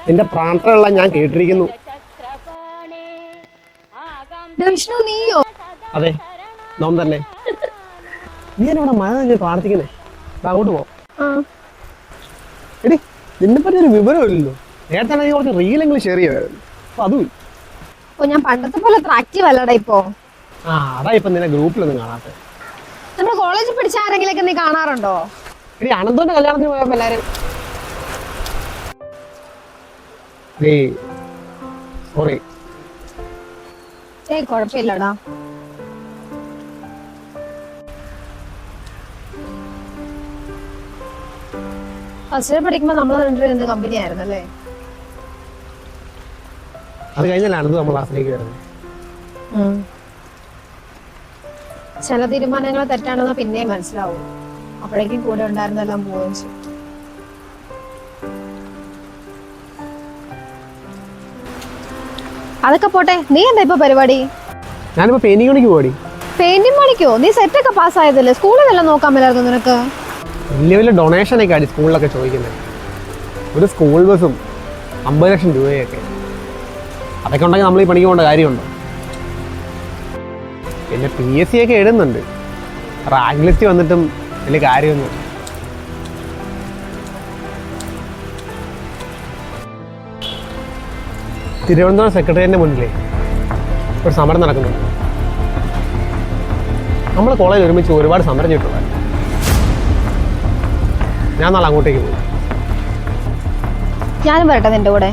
നിന്റെ പ്രാർത്ഥനകളെല്ലാം ഞാൻ കേട്ടിരിക്കുന്നു. വിഷ്ണു നീയോ? അതെ, നോം തന്നെ. നീ എന്നോട് മഴ തന്നെ പ്രാർത്ഥിക്കുന്നേ. അങ്ങോട്ട് പോ. എടി, നിന്നെ പറ്റി ഒരു വിവരമില്ലല്ലോ. നേരത്തെ നീ കുറച്ച് റീലെങ്കിലും ഷെയർ ചെയ്യുമായിരുന്നു. അപ്പൊ അതും ഞാൻ പണ്ടത്തെ പോലെ ആക്റ്റീവ് അല്ലടാ ഇപ്പൊ. അതാ ഇപ്പൊ നിന്നെ ഗ്രൂപ്പിലൊന്നും കാണാത്ത. നമ്മുടെ കോളേജിൽ പഠിച്ച ആരെങ്കിലൊക്കെ നീ കാണാറുണ്ടോ? എടി, അനന്തോന്റെ കല്യാണത്തിന് പോയപ്പോ എല്ലാരും സോറി. കുഴപ്പമില്ലടാ. ഫസ്റ്റ് പഠിക്കുമ്പോ നമ്മൾ രണ്ടുപേരും എന്ത് കമ്പനി ആയിരുന്നല്ലേ? അത് കഴിഞ്ഞാൽ അനന്ത് നമ്മൾ ക്ലാസ്സിലേക്ക് വരുന്നത്. ചില തീരുമാനങ്ങൾ തെറ്റാണെന്ന് പിന്നെയും മനസ്സിലാവും. അപ്പോഴേക്കും കൂടെ ഉണ്ടായിരുന്നെല്ലാം പോവുകയും ചെയ്യും. അതൊക്കെ പോട്ടെ, നീ എന്താ ഇപ്പൊ പരിപാടി? ഞാനിപ്പോ പെയിന്റിംഗ് പണിക്ക് പോടി. പെയിന്റിംഗ് പണിക്കോ? നീ സെറ്റ് ഒക്കെ പാസ്സായതല്ലേ? സ്കൂളിൽ വല്ലതും നോക്കാൻ മേലായിരുന്നു നിനക്ക്? വലിയ വലിയ ഡൊണേഷൻ ഒക്കെ ആടി സ്കൂളിലൊക്കെ ചോദിക്കുന്നത്. ഒരു സ്കൂൾ ബസ്സും 50 ലക്ഷം രൂപയൊക്കെ. അതൊക്കെ ഉണ്ടെങ്കിൽ നമ്മൾ ഈ പണിക്ക് പോകേണ്ട കാര്യമുണ്ടോ? പിന്നെ PSC ഒക്കെ എഴുതുന്നുണ്ട്. റാങ്ക് ലിസ്റ്റ് വന്നിട്ടും വലിയ കാര്യമൊന്നും. തിരുവനന്തപുരം സെക്രട്ടേറിയറ്റിന്റെ മുന്നിലേ ഒരു സമരം നടക്കുന്നുണ്ട്. നമ്മൾ കോളേജിൽ ഒരുമിച്ച് ഒരുപാട് സമരം ചെയ്തിട്ടുള്ളത്. ഞാൻ നാളെ അങ്ങോട്ടേക്ക് പോകും. ഞാനും വരട്ടെ നിന്റെ കൂടെ?